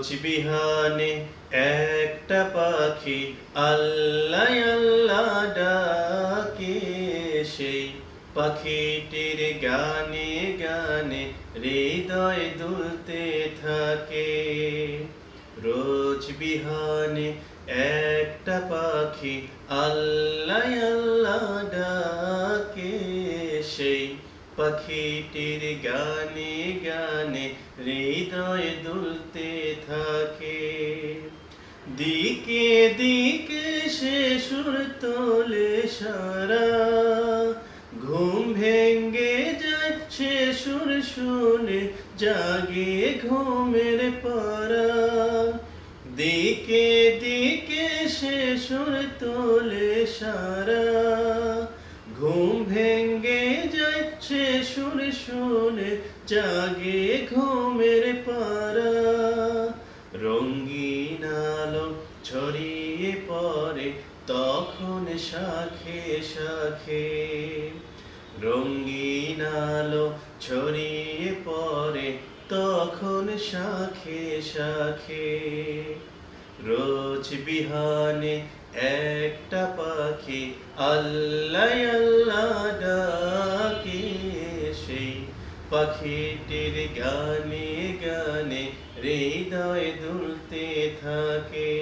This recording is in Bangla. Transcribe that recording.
রোজ বিহানে একটা পাখি আল্লাহ আল্লাহ ডাকে, সেই পাখিটির গানে গানে হৃদয় দুলতে থাকে। রোজ বিহানে একটা পাখি আল্লাহ আল্লাহ ডাকে, সেই পাখিটির গানে গানে হৃদয় দুলতে থাকে। দিকে দিকে সে সুর তোলে সারা, ঘুম ভেঙ্গে যায় সে সুর শুনে, জাগে ঘুমের পারা। দিকে দিকে সে সুর তোলে সারা, ঘুম ভেঙ্গে যায় সে সুর শুনে, জাগে ঘুমের পারা। রঙিন আলো ছড়িয়ে পড়ে তখন শাখে শাখে, রঙিন আলো ছড়িয়ে পড়ে তখন শাখে শাখে। রোজ বিহানে একটা পাখি আল্লাহ আল্লাহ ডাকে, সেই পাখিটির গানে গানে হৃদয় দুলতে থাকে।